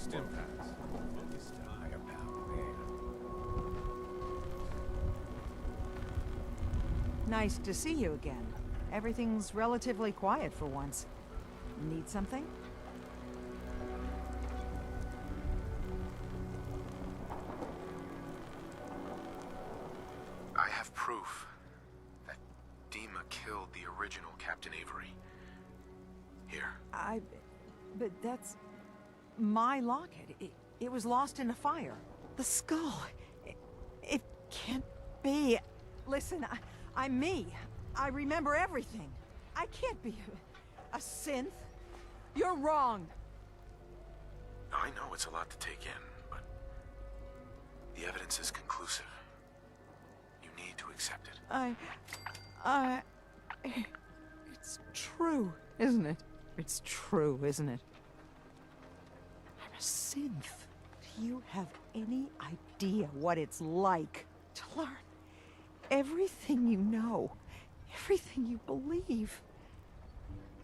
stim packs. Focus to higher power air. Nice to see you again. Everything's relatively quiet for once. Need something? I have proof that Dima killed the original Captain Avery. Here. But that's... my locket. It was lost in a fire. The skull. It can't be. Listen, I'm me. I remember everything. I can't be a synth. You're wrong. I know it's a lot to take in, but the evidence is conclusive. You need to accept it. It's true, isn't it? It's true, isn't it? I'm a synth. Do you have any idea what it's like to learn everything you know, everything you believe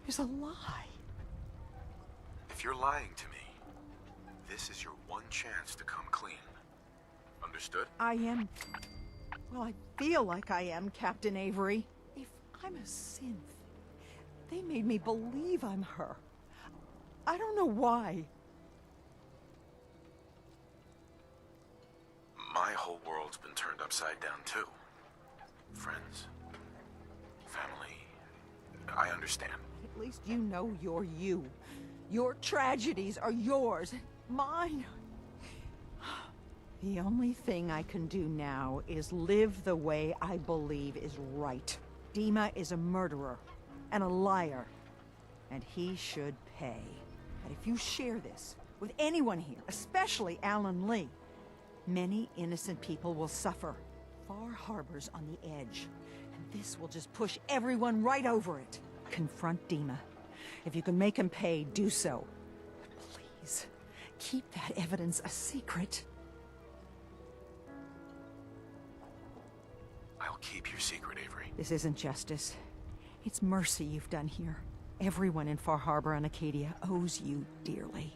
is a lie? If you're lying to me, this is your one chance to come clean. Understood? I am... well, I feel like I am, Captain Avery. If I'm a synth, they made me believe I'm her. I don't know why. My whole world's been turned upside down too. Friends, family, I understand. At least you know you're you. Your tragedies are yours. Mine. The only thing I can do now is live the way I believe is right. Dima is a murderer and a liar, and he should pay. But if you share this with anyone here, especially Alan Lee, many innocent people will suffer. Far Harbor's on the edge, and this will just push everyone right over it. Confront Dima. If you can make him pay, do so. But please, keep that evidence a secret. I'll keep your secret, Avery. This isn't justice. It's mercy you've done here. Everyone in Far Harbor and Acadia owes you dearly.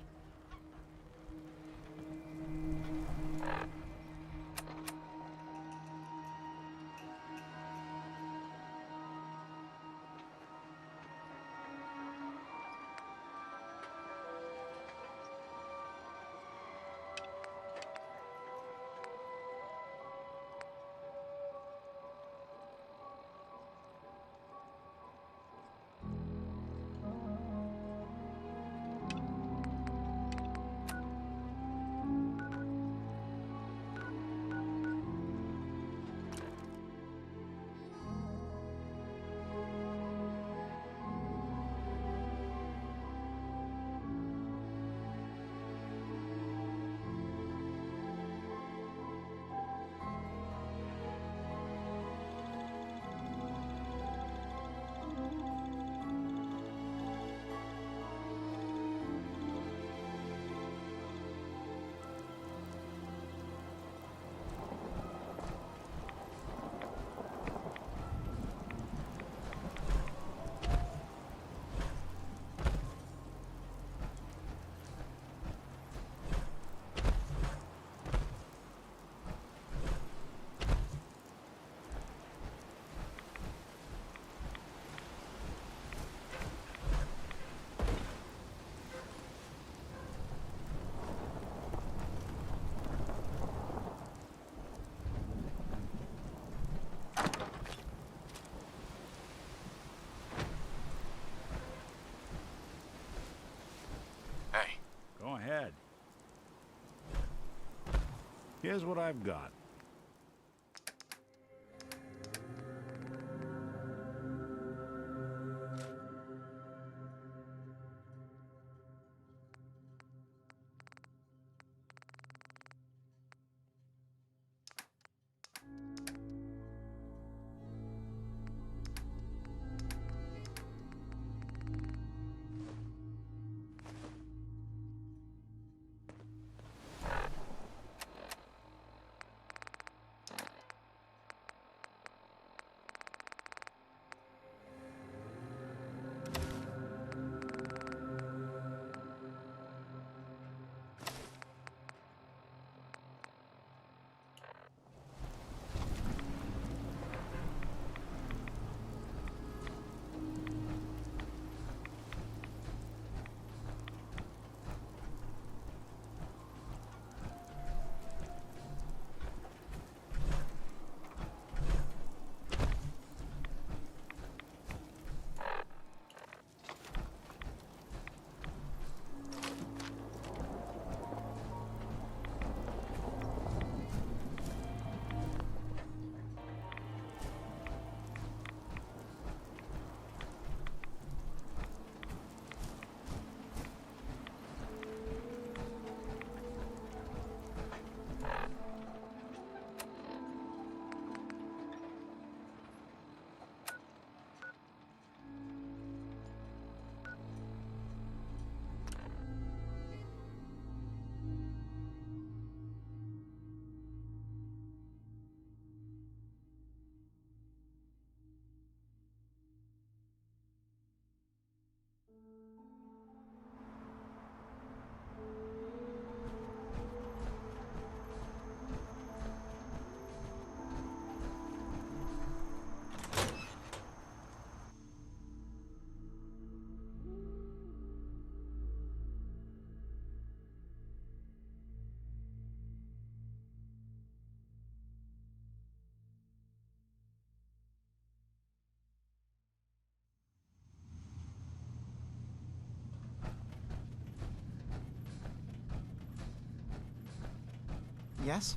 Hey. Go ahead. Here's what I've got. Yes?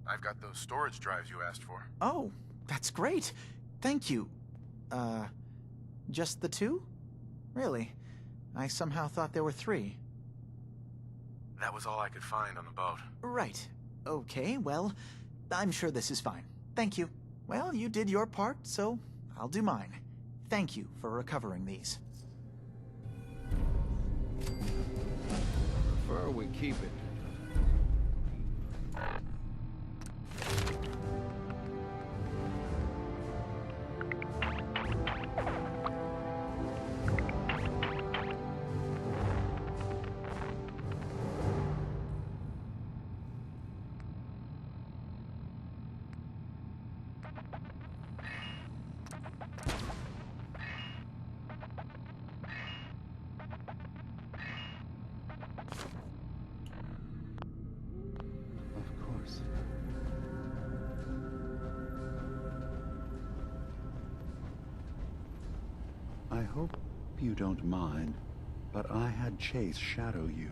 I've got those storage drives you asked for. Oh, that's great. Thank you. Just the 2? Really? I somehow thought there were 3. That was all I could find on the boat. Right. Okay, well, I'm sure this is fine. Thank you. Well, you did your part, so I'll do mine. Thank you for recovering these. Prefer we keep it. Of course. I hope you don't mind, but I had Chase shadow you.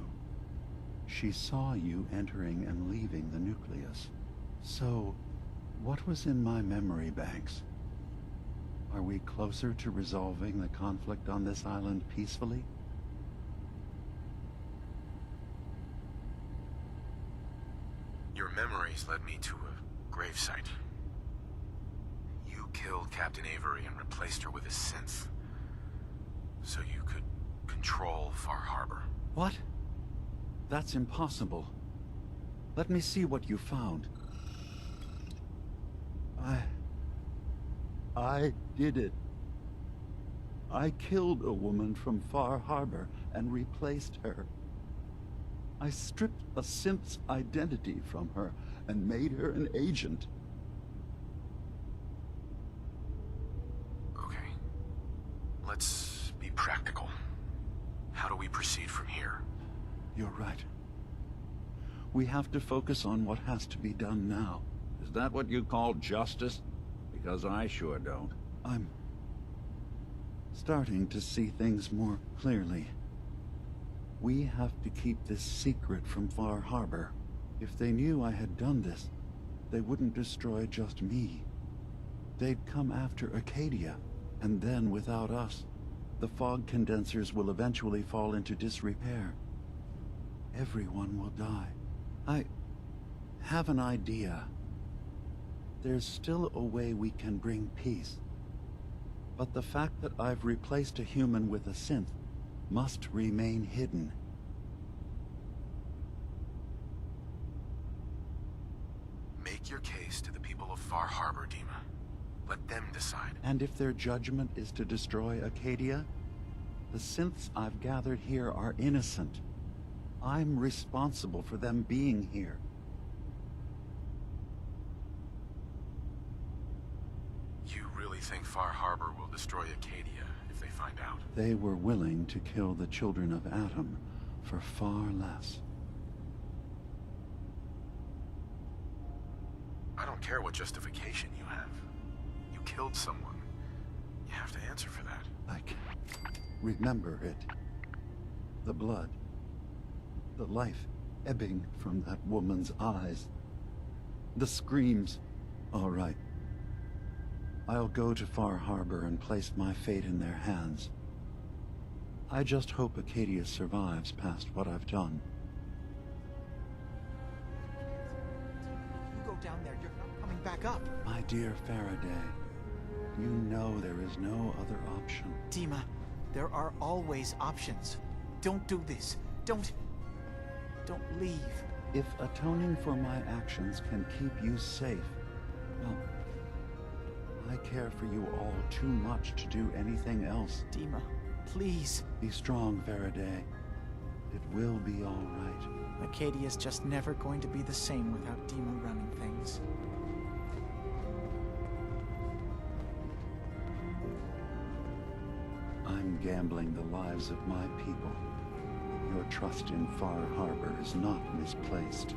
She saw you entering and leaving the nucleus. So, what was in my memory banks? Are we closer to resolving the conflict on this island peacefully? Your memories led me to a gravesite. You killed Captain Avery and replaced her with a synth, so you could control Far Harbor. What? That's impossible. Let me see what you found. I did it. I killed a woman from Far Harbor and replaced her. I stripped a synth's identity from her and made her an agent. Okay. Let's be practical. How do we proceed from here? You're right. We have to focus on what has to be done now. Is that what you call justice? Because I sure don't. I'm starting to see things more clearly. We have to keep this secret from Far Harbor. If they knew I had done this, they wouldn't destroy just me. They'd come after Acadia, and then without us, the fog condensers will eventually fall into disrepair. Everyone will die. I have an idea. There's still a way we can bring peace. But the fact that I've replaced a human with a synth must remain hidden. Make your case to the people of Far Harbor, Dima. Let them decide. And if their judgment is to destroy Acadia, the synths I've gathered here are innocent. I'm responsible for them being here. You really think Far Harbor will destroy Acadia if they find out? They were willing to kill the children of Adam for far less. I don't care what justification you have. You killed someone. You have to answer for that. I can remember it. The blood. The life ebbing from that woman's eyes. The screams. All right. I'll go to Far Harbor and place my fate in their hands. I just hope Acadia survives past what I've done. You go down there, you're not coming back up. My dear Faraday, you know there is no other option. Dima, there are always options. Don't do this. Don't leave. If atoning for my actions can keep you safe, well, I care for you all too much to do anything else. Dima, please. Be strong, Faraday. It will be all right. Acadia's just never going to be the same without Dima running things. I'm gambling the lives of my people. Your trust in Far Harbor is not misplaced.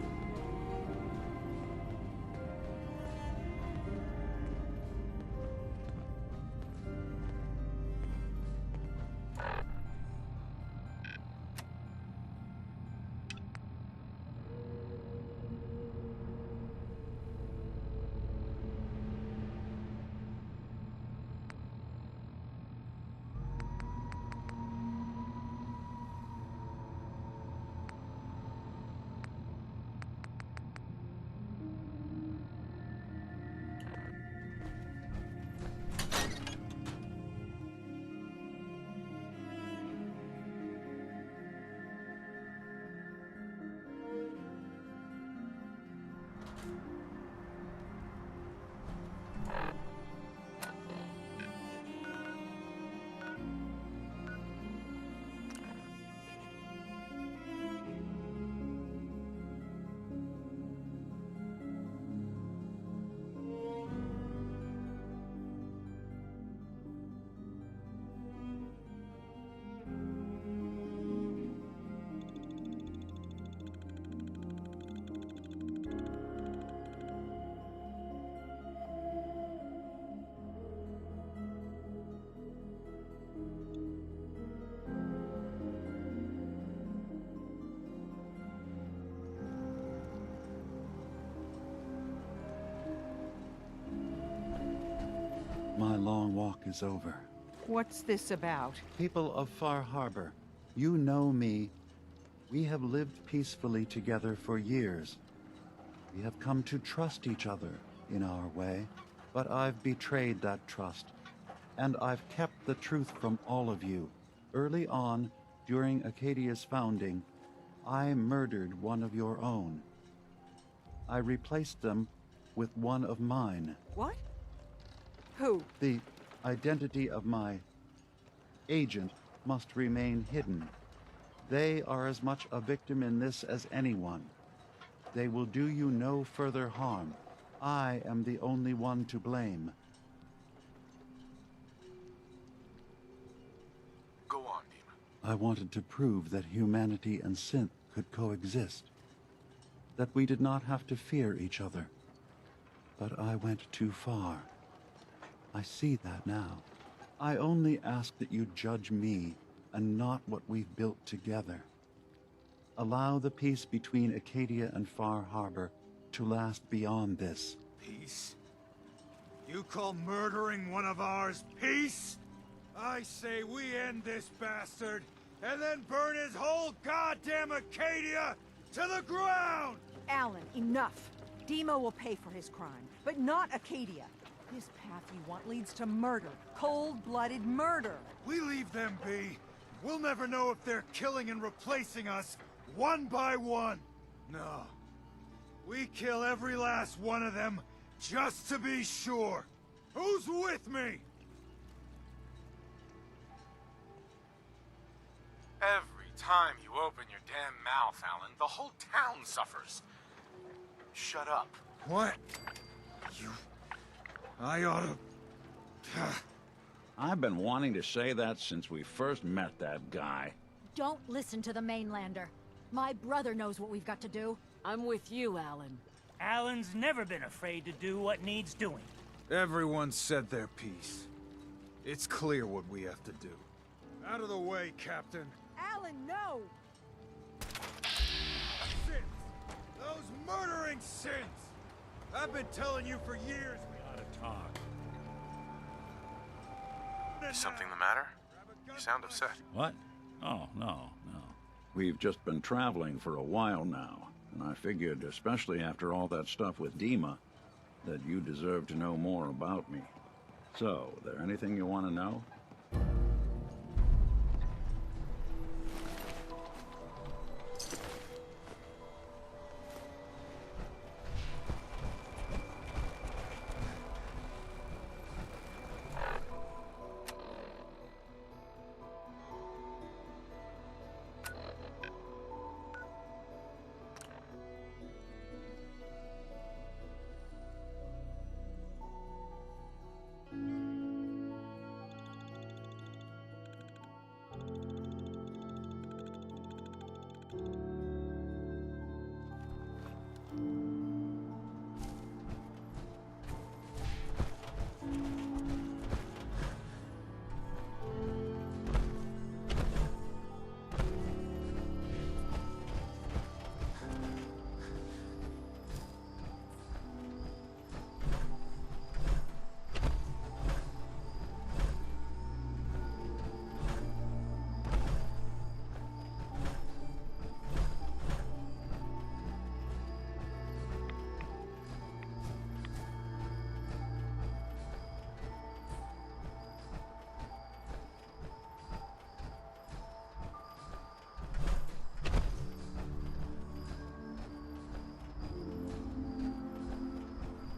my long walk is over. What's this about? People of Far Harbor, you know me. We have lived peacefully together for years. We have come to trust each other in our way, but I've betrayed that trust, and I've kept the truth from all of you. Early on, during Acadia's founding, I murdered one of your own. I replaced them with one of mine. What? Who? The identity of my agent must remain hidden. They are as much a victim in this as anyone. They will do you no further harm. I am the only one to blame. Go on, Dima. I wanted to prove that humanity and synth could coexist. That we did not have to fear each other. But I went too far. I see that now. I only ask that you judge me and not what we've built together. Allow the peace between Acadia and Far Harbor to last beyond this. Peace? You call murdering one of ours peace? I say we end this bastard, and then burn his whole goddamn Acadia to the ground! Alan, enough. Dima will pay for his crime, but not Acadia. This path you want leads to murder. Cold-blooded murder. We leave them be. We'll never know if they're killing and replacing us, one by one. No. We kill every last one of them, just to be sure. Who's with me? Every time you open your damn mouth, Alan, the whole town suffers. Shut up. What? You... I oughta... I've been wanting to say that since we first met that guy. Don't listen to the mainlander. My brother knows what we've got to do. I'm with you, Alan. Alan's never been afraid to do what needs doing. Everyone said their piece. It's clear what we have to do. Out of the way, Captain. Alan, no! Synths! Those murdering synths! I've been telling you for years we ought to talk. Is something the matter? You sound upset. What? Oh, no. We've just been traveling for a while now, and I figured, especially after all that stuff with Dima, that you deserve to know more about me. So, there anything you want to know?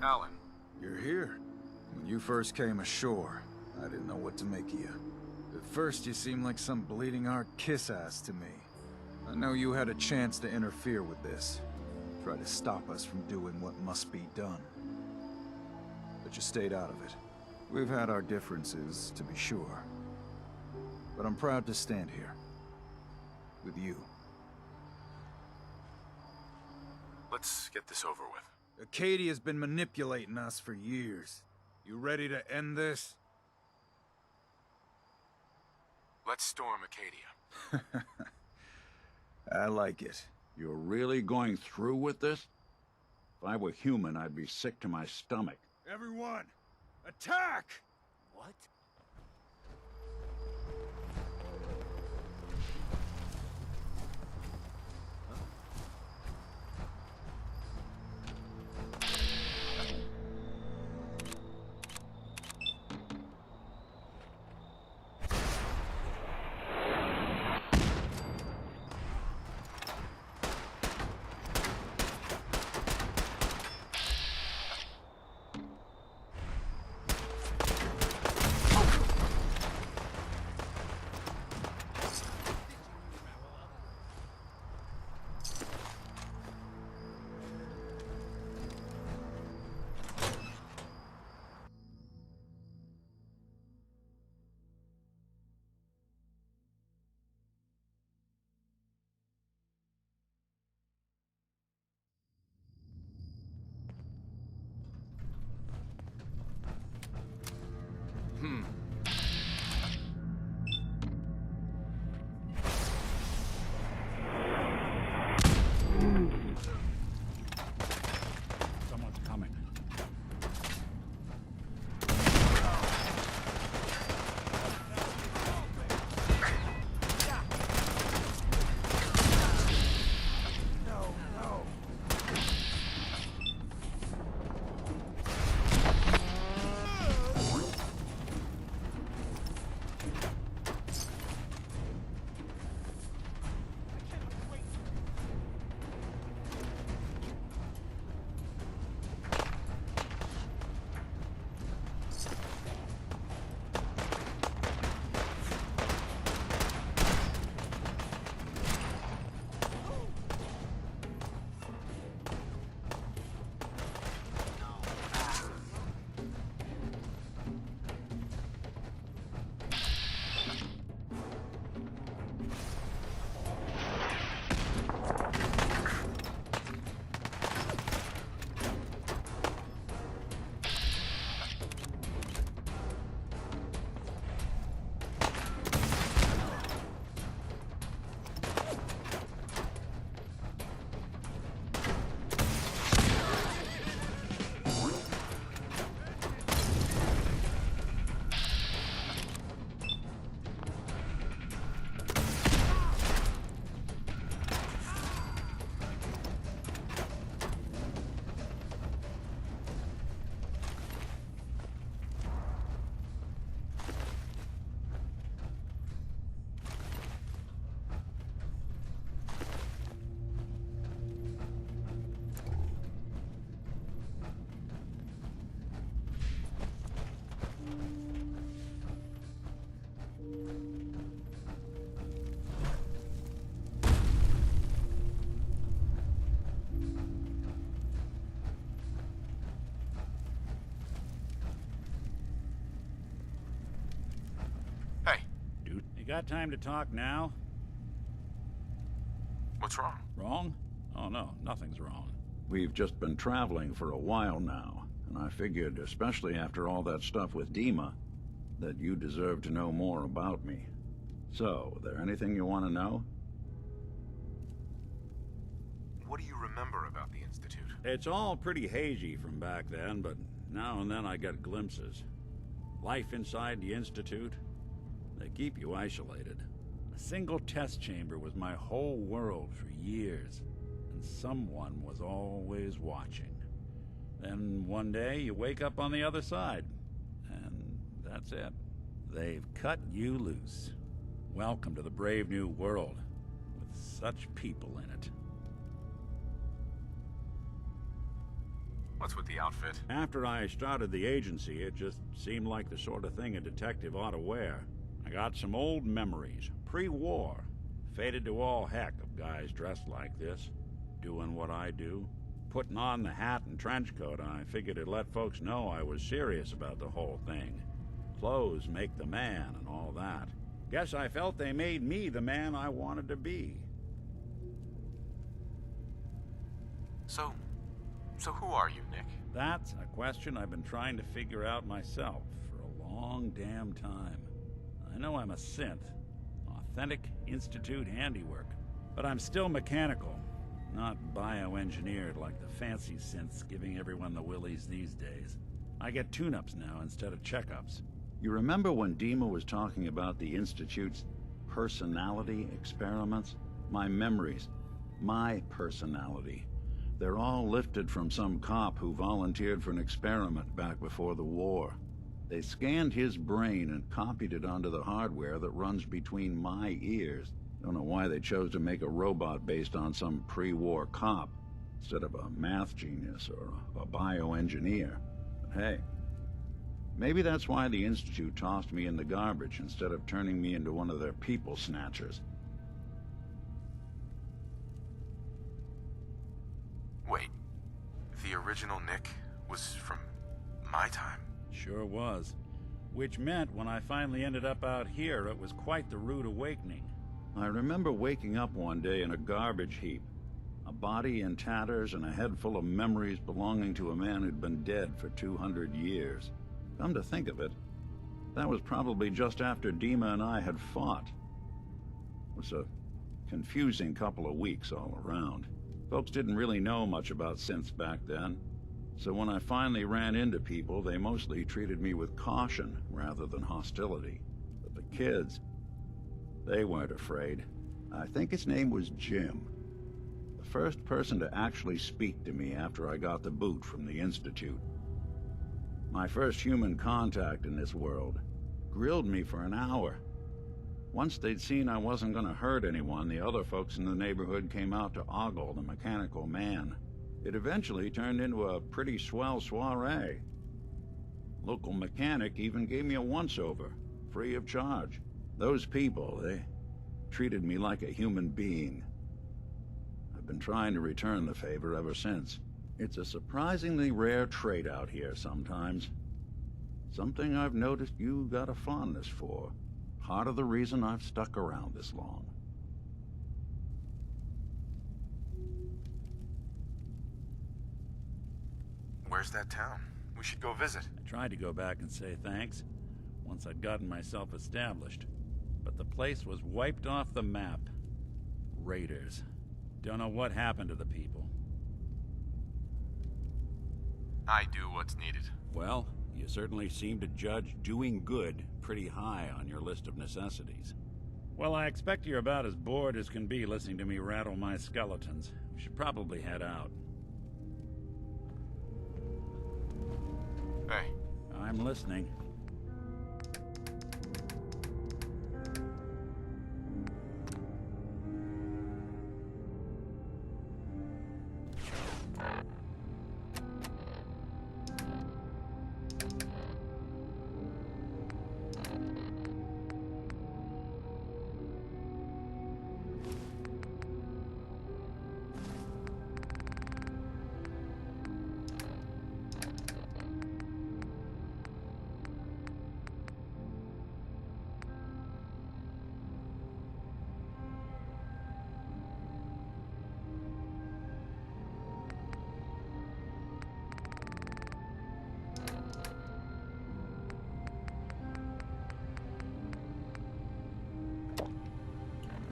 Alan. You're here. When you first came ashore, I didn't know what to make of you. At first, you seemed like some bleeding heart kiss-ass to me. I know you had a chance to interfere with this. Try to stop us from doing what must be done. But you stayed out of it. We've had our differences, to be sure. But I'm proud to stand here. With you. Let's get this over with. Acadia's been manipulating us for years. You ready to end this? Let's storm Acadia. I like it. You're really going through with this? If I were human, I'd be sick to my stomach. Everyone, attack! What? Someone's coming. Hey, Dude, you got time to talk now? what's wrong? Wrong? Oh no, nothing's wrong. We've just been traveling for a while now, and I figured, especially after all that stuff with Dima, that you deserve to know more about me. So, there anything you want to know? What do you remember about the Institute? It's all pretty hazy from back then, but now and then I get glimpses. Life inside the Institute, they keep you isolated. A single test chamber was my whole world for years, and someone was always watching. Then one day you wake up on the other side, and that's it. They've cut you loose. Welcome to the brave new world, with such people in it. What's with the outfit? After I started the agency, it just seemed like the sort of thing a detective ought to wear. I got some old memories, pre-war. Faded to all heck of guys dressed like this, doing what I do. Putting on the hat and trench coat, I figured it'd let folks know I was serious about the whole thing. Clothes make the man and all that. Guess I felt they made me the man I wanted to be. So who are you, Nick? That's a question I've been trying to figure out myself for a long damn time. I know I'm a synth, authentic Institute handiwork, but I'm still mechanical, not bioengineered like the fancy synths giving everyone the willies these days. I get tune-ups now instead of checkups. You remember when Dima was talking about the Institute's personality experiments? My memories. My personality. They're all lifted from some cop who volunteered for an experiment back before the war. They scanned his brain and copied it onto the hardware that runs between my ears. Don't know why they chose to make a robot based on some pre-war cop instead of a math genius or a bioengineer. But hey, maybe that's why the Institute tossed me in the garbage instead of turning me into one of their people snatchers. Wait, the original Nick was from my time? Sure was. Which meant when I finally ended up out here, it was quite the rude awakening. I remember waking up one day in a garbage heap. A body in tatters and a head full of memories belonging to a man who'd been dead for 200 years. Come to think of it, that was probably just after Dima and I had fought. It was a confusing couple of weeks all around. Folks didn't really know much about synths back then, so when I finally ran into people, they mostly treated me with caution rather than hostility. But the kids, they weren't afraid. I think his name was Jim. The first person to actually speak to me after I got the boot from the Institute. My first human contact in this world. Grilled me for an hour. Once they'd seen I wasn't going to hurt anyone, the other folks in the neighborhood came out to ogle the mechanical man. It eventually turned into a pretty swell soiree. Local mechanic even gave me a once-over, free of charge. Those people, they treated me like a human being. I've been trying to return the favor ever since. It's a surprisingly rare trait out here sometimes. Something I've noticed you got a fondness for. Part of the reason I've stuck around this long. Where's that town? We should go visit. I tried to go back and say thanks, once I'd gotten myself established. But the place was wiped off the map. Raiders. Don't know what happened to the people. I do what's needed. Well, you certainly seem to judge doing good pretty high on your list of necessities. Well, I expect you're about as bored as can be listening to me rattle my skeletons. We should probably head out. Hey. I'm listening.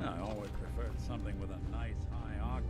I always preferred something with a nice high octane.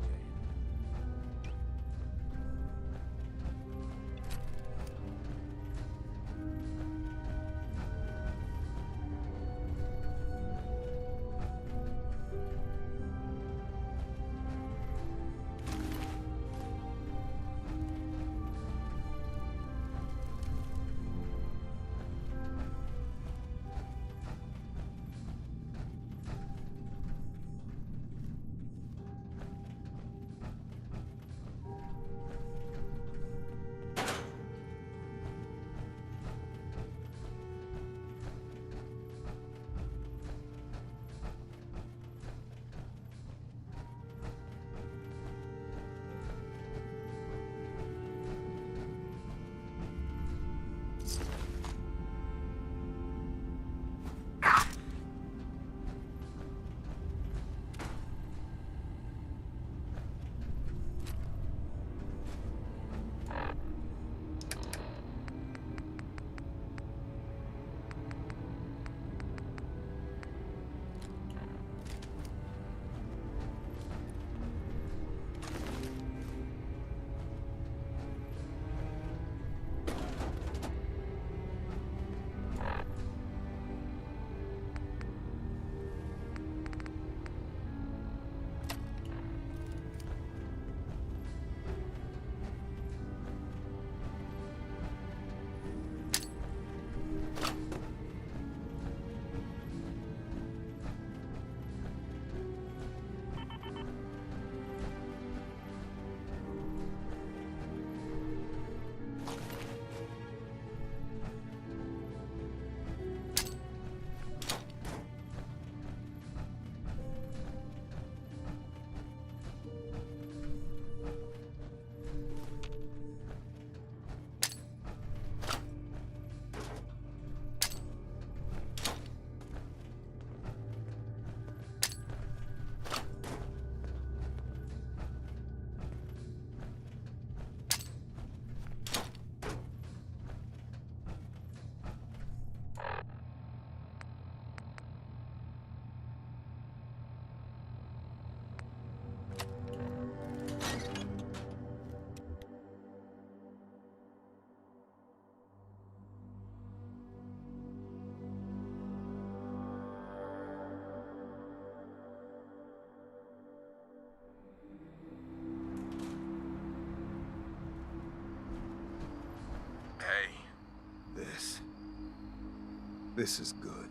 This is good.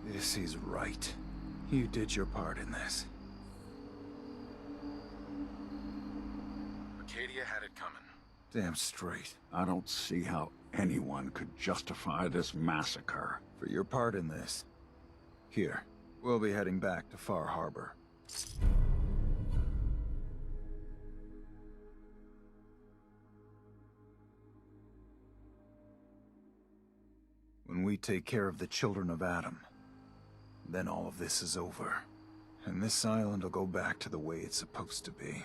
This is right. You did your part in this. Arcadia had it coming. Damn straight. I don't see how anyone could justify this massacre. For your part in this. Here, we'll be heading back to Far Harbor. When we take care of the children of Adam, then all of this is over. And this island will go back to the way it's supposed to be.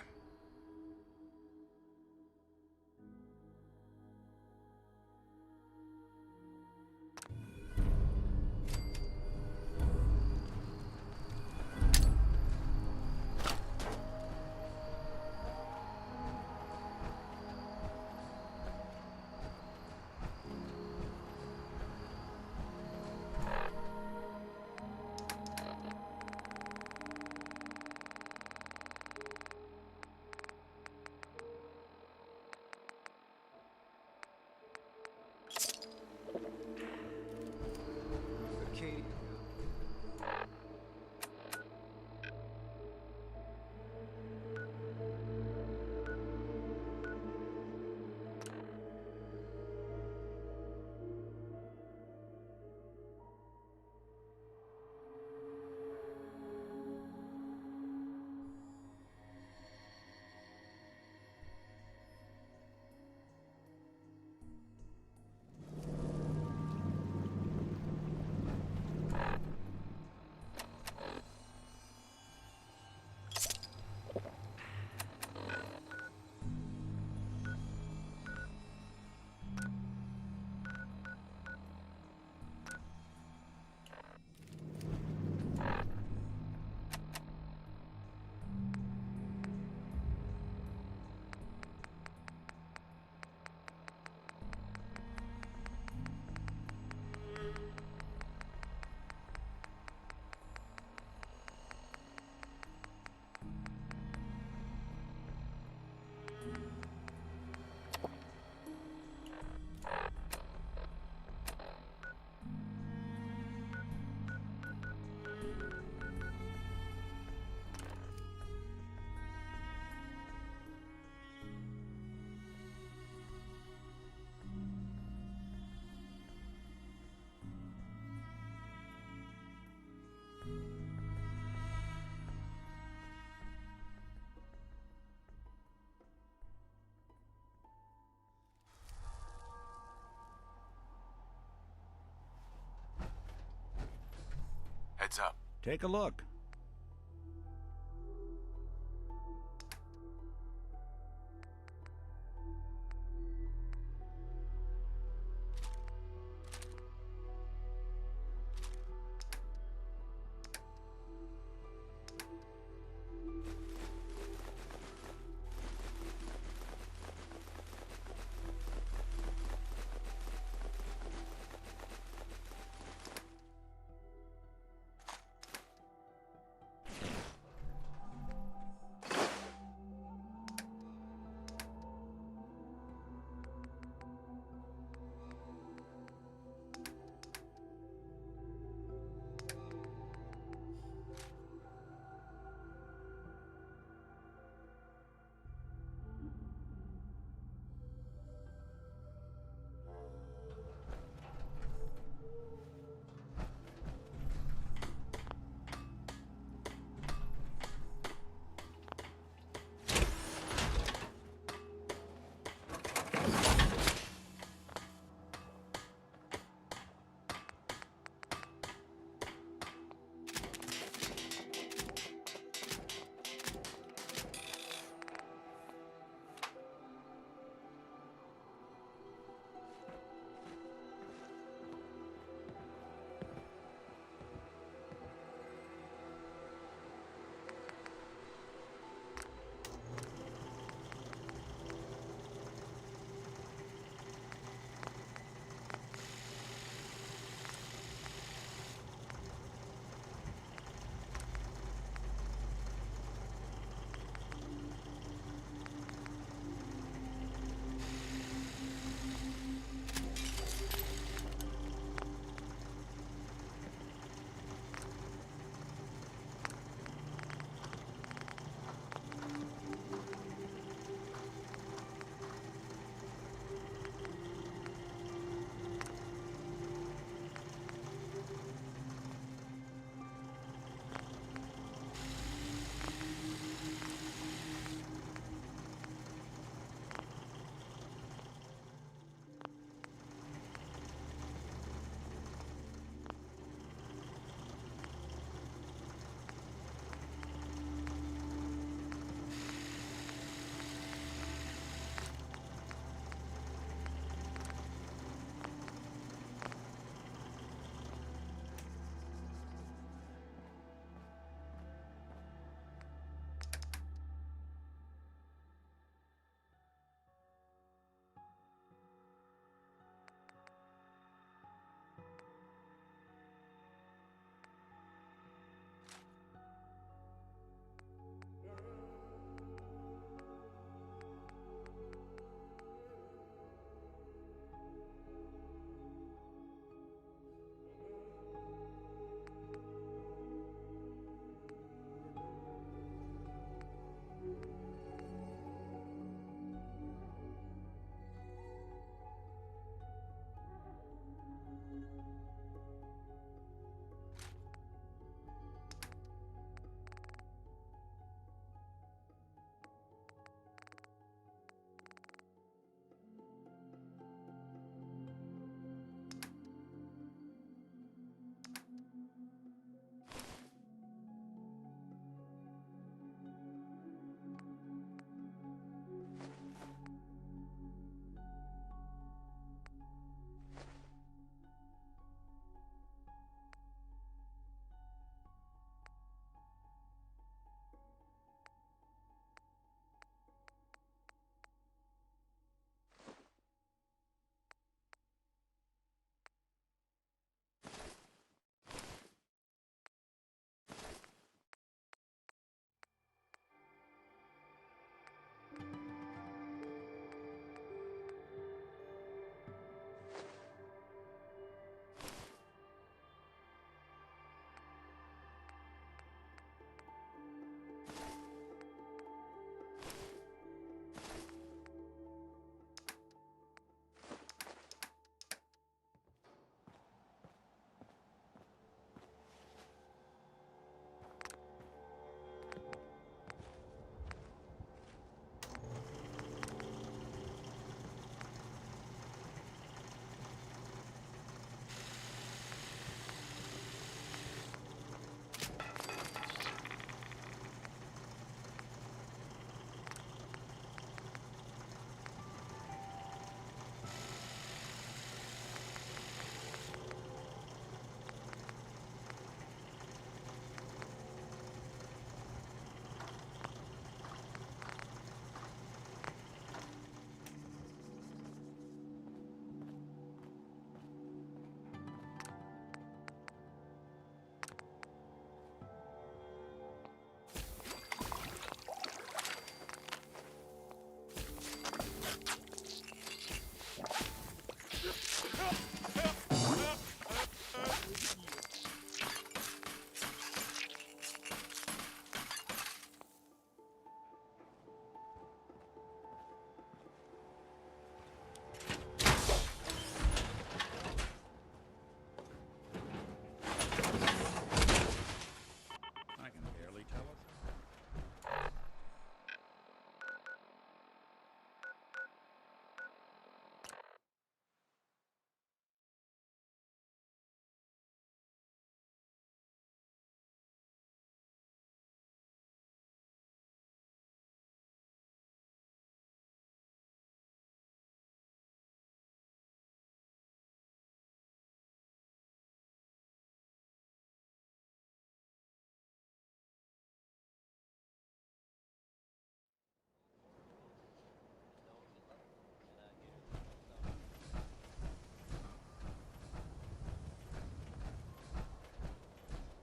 Heads up. Take a look.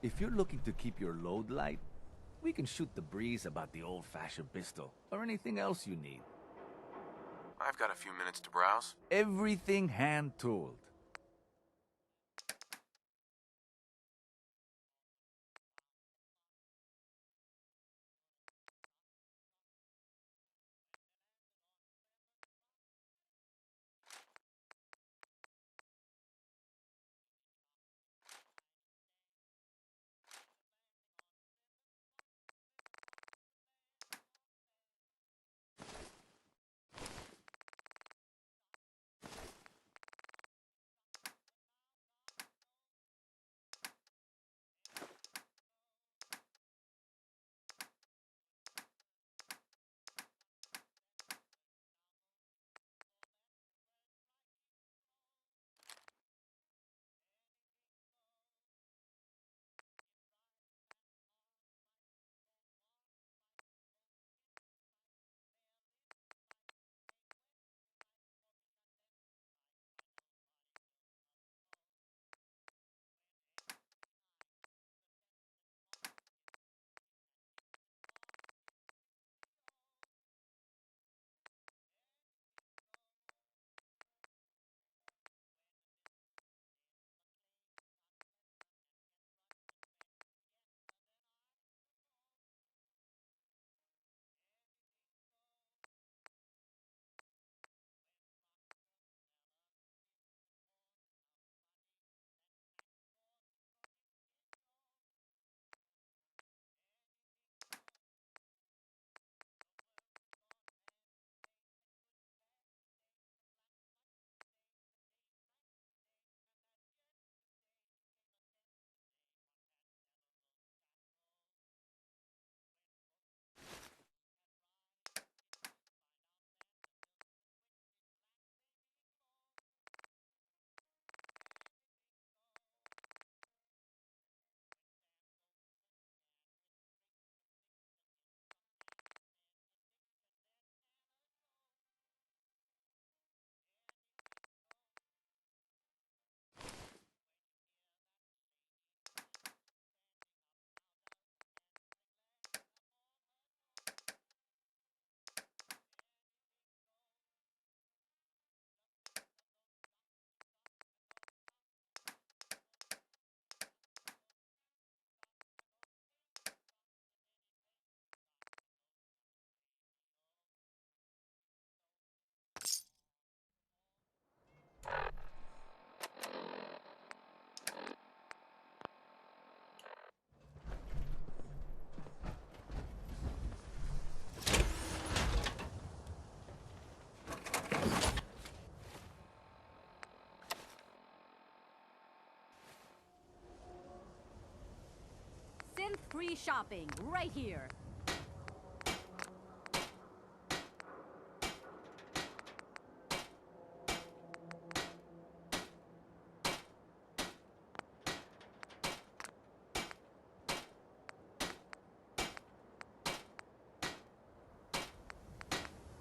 If you're looking to keep your load light, we can shoot the breeze about the old-fashioned pistol, or anything else you need. I've got a few minutes to browse. Everything hand-tooled. Synth-free shopping, right here.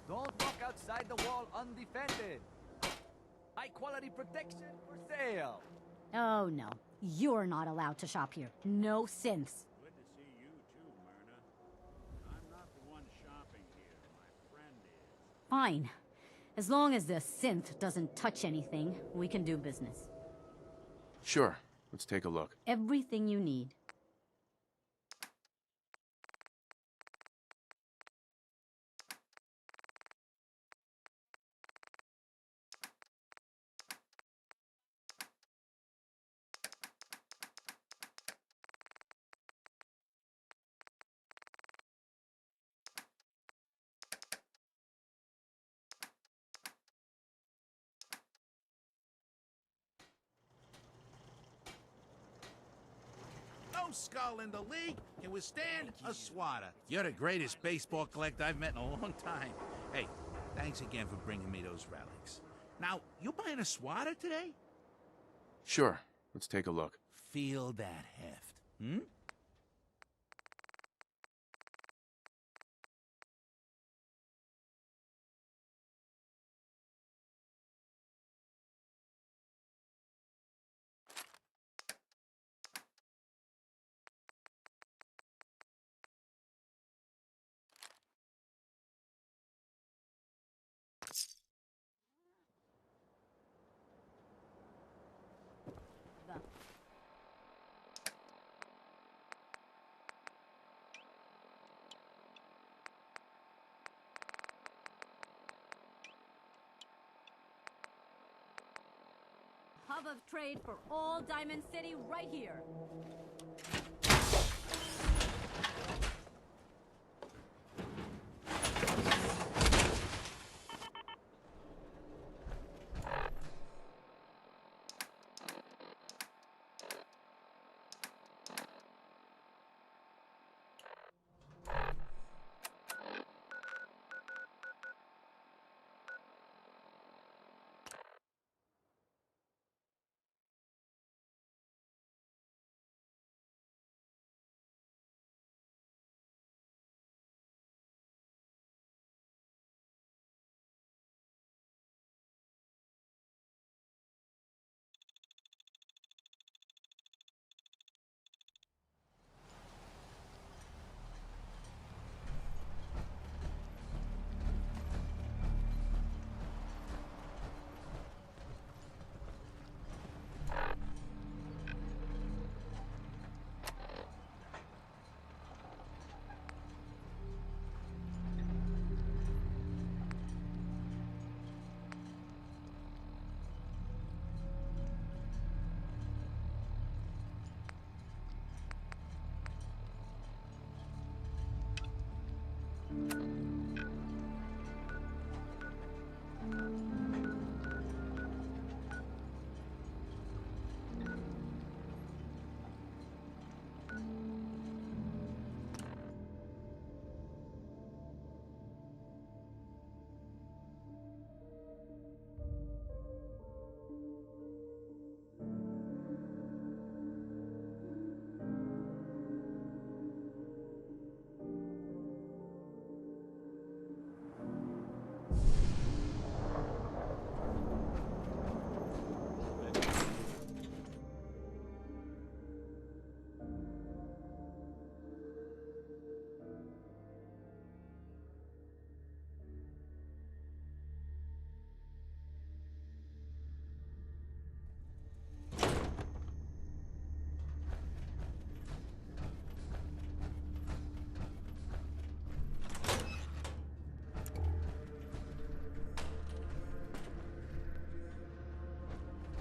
Don't walk outside the wall undefended. High-quality protection for sale. Oh, no. You're not allowed to shop here. No synths. Good to see you too, Myrna. I'm not the one shopping here. My friend is. Fine. As long as the synth doesn't touch anything, we can do business. Sure. Let's take a look. Everything you need. No skull in the league can withstand a swatter. You're the greatest baseball collector I've met in a long time. Hey, thanks again for bringing me those relics. Now, you buying a swatter today? Sure. Let's take a look. Feel that heft, hmm? Hub of trade for all Diamond City right here.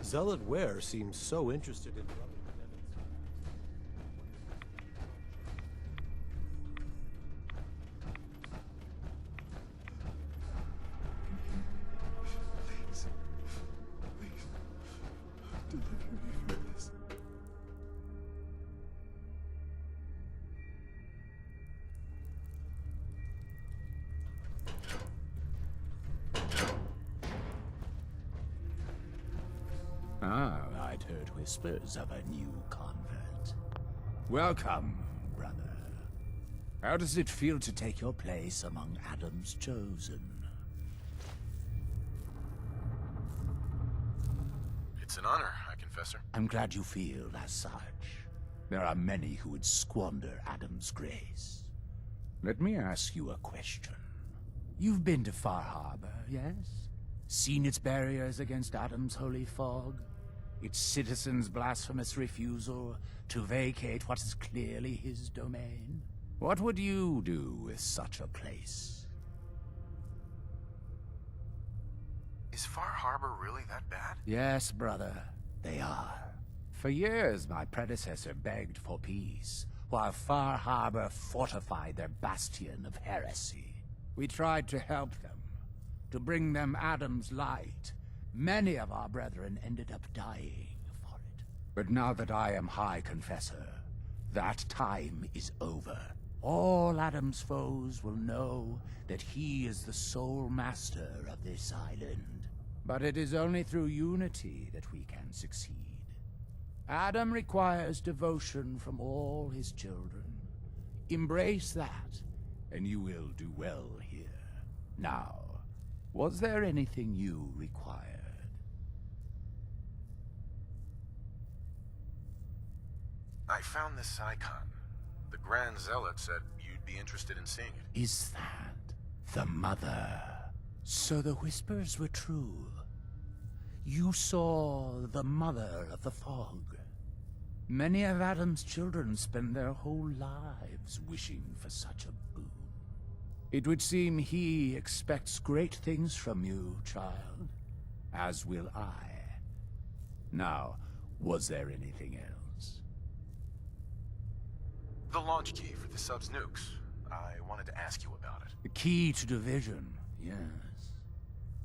Zealot Ware seems so interested in rubbing Devin's. Please. Please. Deliver me from this. Ah, I'd heard whispers of a new convert. Welcome, brother. How does it feel to take your place among Adam's chosen? It's an honor, I confess, sir. I'm glad you feel as such. There are many who would squander Adam's grace. Let me ask you a question. You've been to Far Harbor, yes? Seen its barriers against Adam's holy fog? Its citizens' blasphemous refusal to vacate what is clearly his domain? What would you do with such a place? Is Far Harbor really that bad? Yes, brother, they are. For years, my predecessor begged for peace, while Far Harbor fortified their bastion of heresy. We tried to help them, to bring them Adam's light. Many of our brethren ended up dying for it. But now that I am High Confessor, that time is over. All Adam's foes will know that he is the sole master of this island. But it is only through unity that we can succeed. Adam requires devotion from all his children. Embrace that, and you will do well here. Now, was there anything you required? I found this icon. The Grand Zealot said you'd be interested in seeing it. Is that the Mother? So the whispers were true. You saw the mother of the fog. Many of Adam's children spend their whole lives wishing for such a boon. It would seem he expects great things from you, child. As will I. Now, was there anything else? The launch key for the sub's nukes. I wanted to ask you about it. The key to division, yes.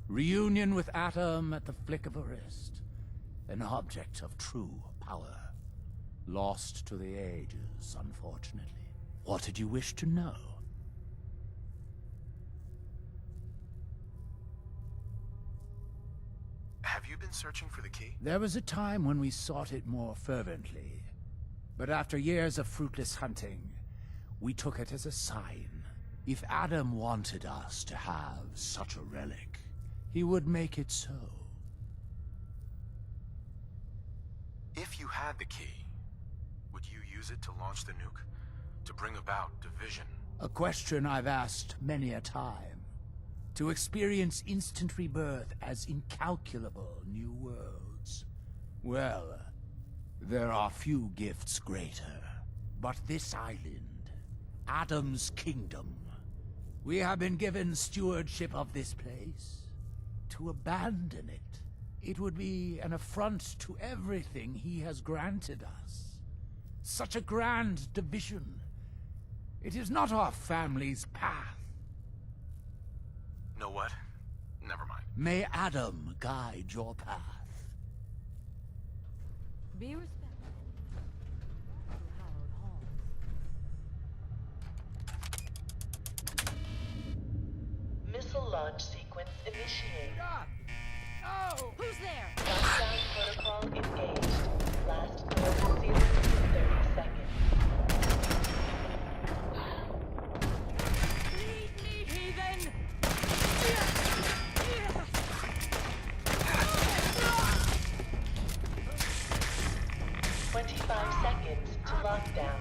Reunion with Atom at the flick of a wrist. An object of true power. Lost to the ages, unfortunately. What did you wish to know? Have you been searching for the key? There was a time when we sought it more fervently. But after years of fruitless hunting, we took it as a sign. If Adam wanted us to have such a relic, he would make it so. If you had the key, would you use it to launch the nuke? To bring about division? A question I've asked many a time. To experience instant rebirth as incalculable new worlds. Well, there are few gifts greater. But this island, Adam's kingdom, we have been given stewardship of this place. To abandon it, it would be an affront to everything he has granted us. Such a grand division. It is not our family's path. Know what? Never mind. May Adam guide your path. Be respectful. Missile launch sequence initiated. Oh! Who's there? Lockdown protocol engaged. Last door sealed in 30 seconds. Lead me, heathen! 25 seconds to lockdown.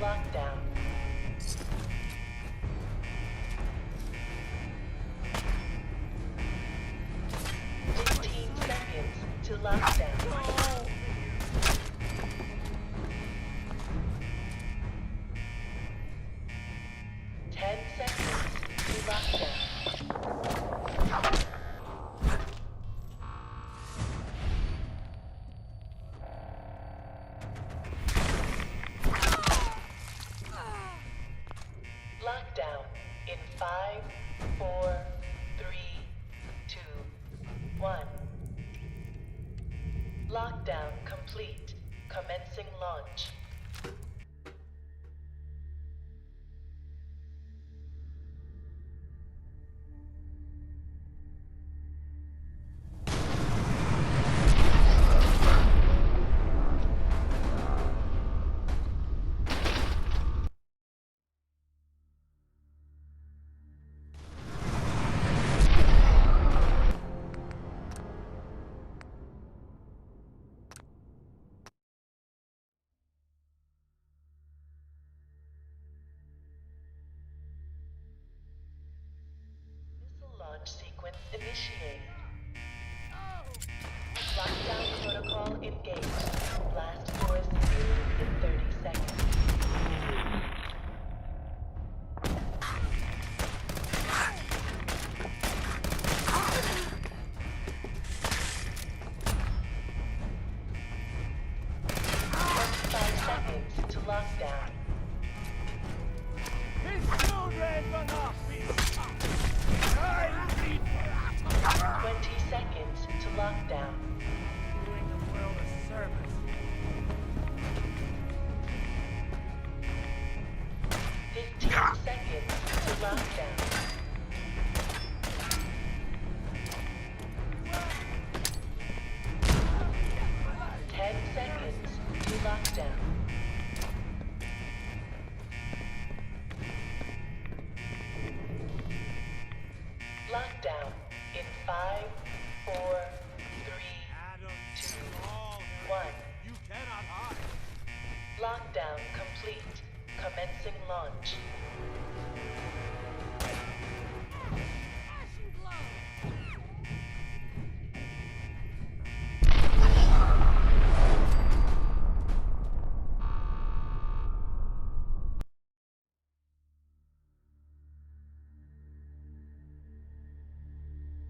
Lockdown. 15 seconds to lockdown. 10 seconds to lockdown. Lockdown in 5, 4, 3, 2, 1. Lockdown complete. Commencing launch. Launch sequence initiated. Lockdown protocol engaged. Blast doors sealed in 30 seconds. To lockdown. 20 seconds to lockdown. Doing the world a service. 15 seconds to lockdown. 10 seconds to lockdown. Lockdown in 5, 4, 3, 2, 1. You cannot hide. Lockdown complete. Commencing launch.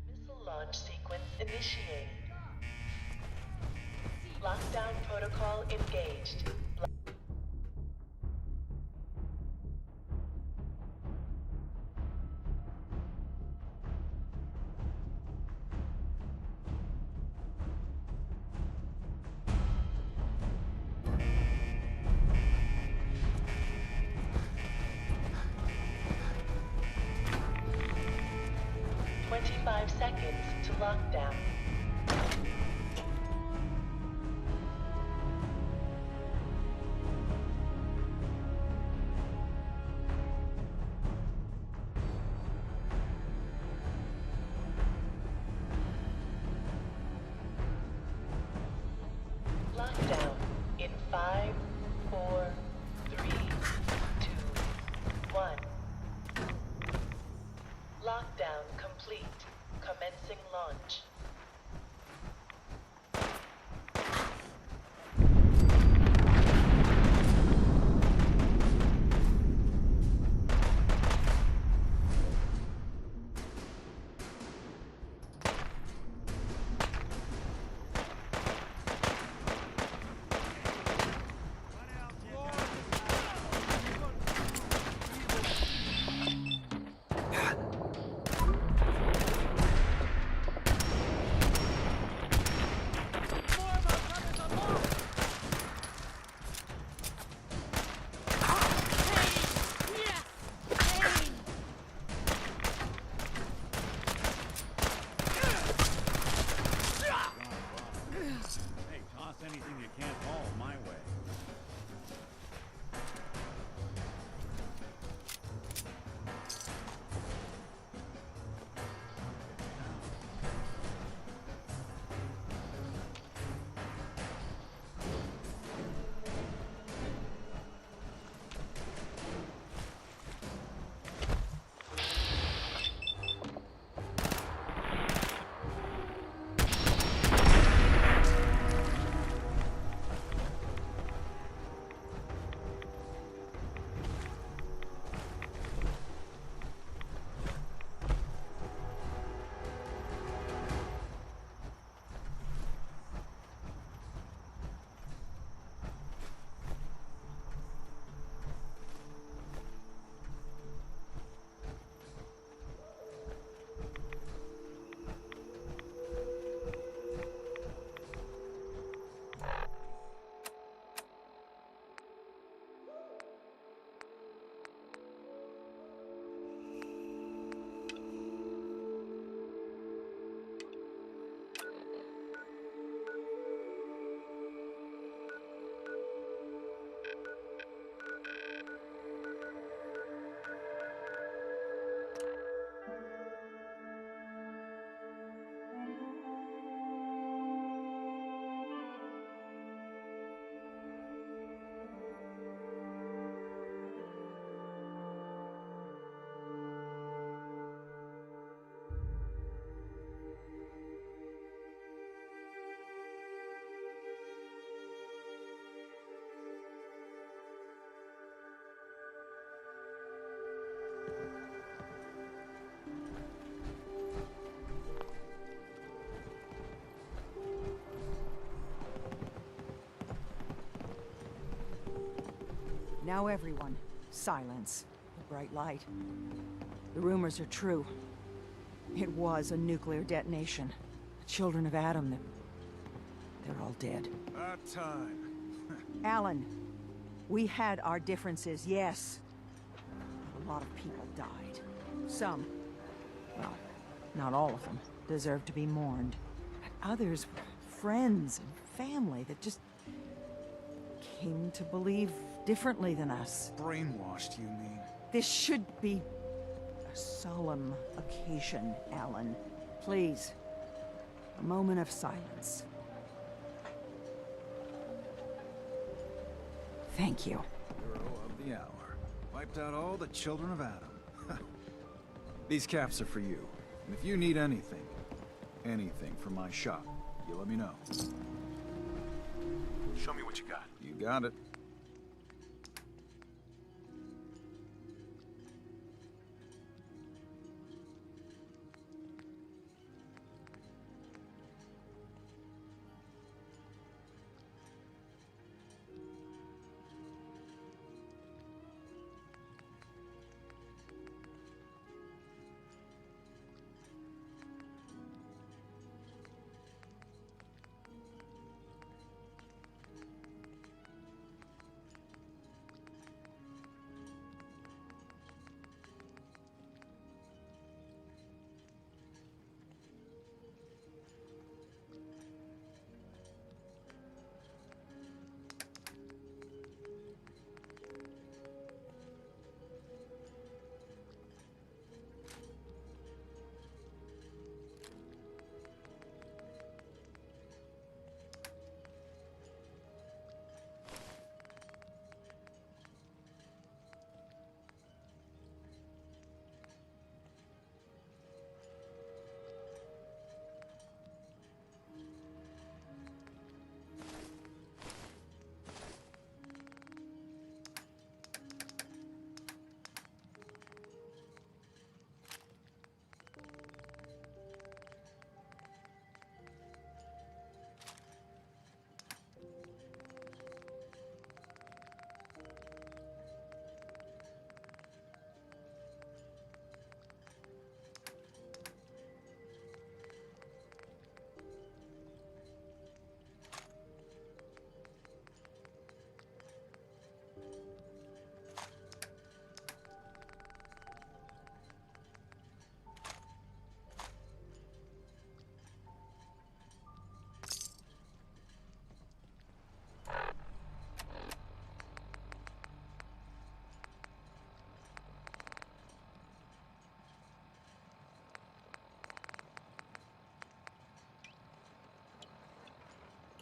Missile launch sequence initiated. Lockdown protocol engaged. Seconds to lockdown. Lockdown in 5, 4, 3, 2, 1. Lockdown complete. Commencing launch. Anything you can't haul my way. Now everyone, silence. The bright light. The rumors are true. It was a nuclear detonation. The children of Adam, they're all dead. About time. Alan, we had our differences, yes. But a lot of people died. Some, well, not all of them, deserve to be mourned. But others were friends and family that just came to believe differently than us. Brainwashed, you mean? This should be a solemn occasion, Alan. Please, a moment of silence. Thank you. Hero of the hour. Wiped out all the children of Adam. These caps are for you. And if you need anything from my shop, you let me know. Show me what you got. You got it.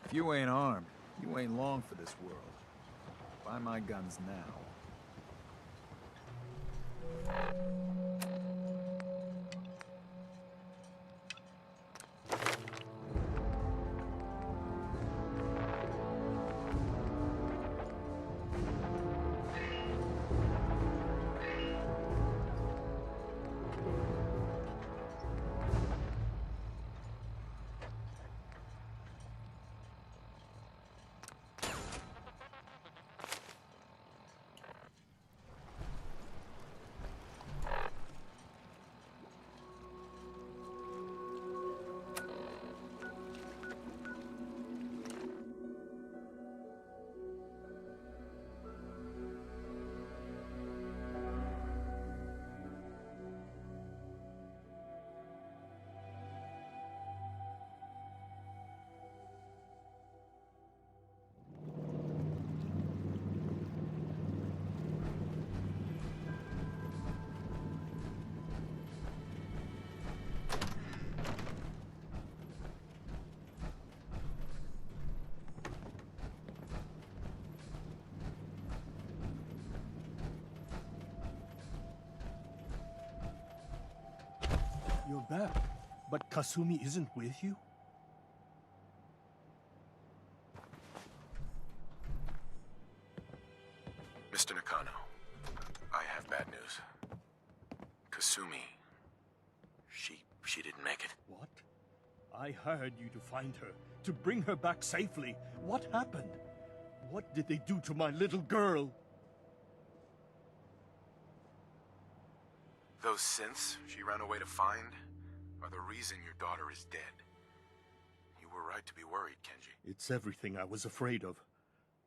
If you ain't armed, you ain't long for this world. Buy my guns now. You're back. But Kasumi isn't with you? Mr. Nakano, I have bad news. Kasumi, she didn't make it. What? I hired you to find her, to bring her back safely. What happened? What did they do to my little girl? Those synths she ran away to find are the reason your daughter is dead. You were right to be worried, Kenji. It's everything I was afraid of.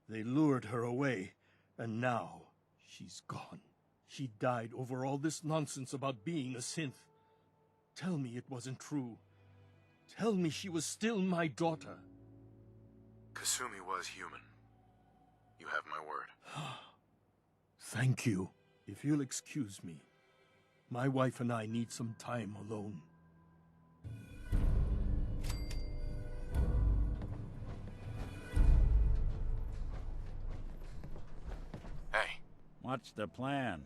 They lured her away, and now she's gone. She died over all this nonsense about being a synth. Tell me it wasn't true. Tell me she was still my daughter. Kasumi was human. You have my word. Thank you. If you'll excuse me, my wife and I need some time alone. What's the plan?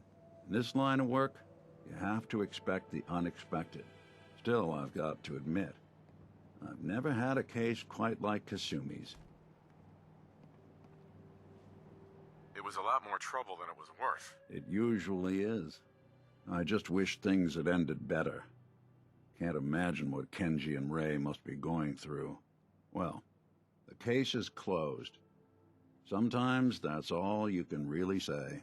In this line of work, you have to expect the unexpected. Still, I've got to admit, I've never had a case quite like Kasumi's. It was a lot more trouble than it was worth. It usually is. I just wish things had ended better. Can't imagine what Kenji and Ray must be going through. Well, the case is closed. Sometimes that's all you can really say.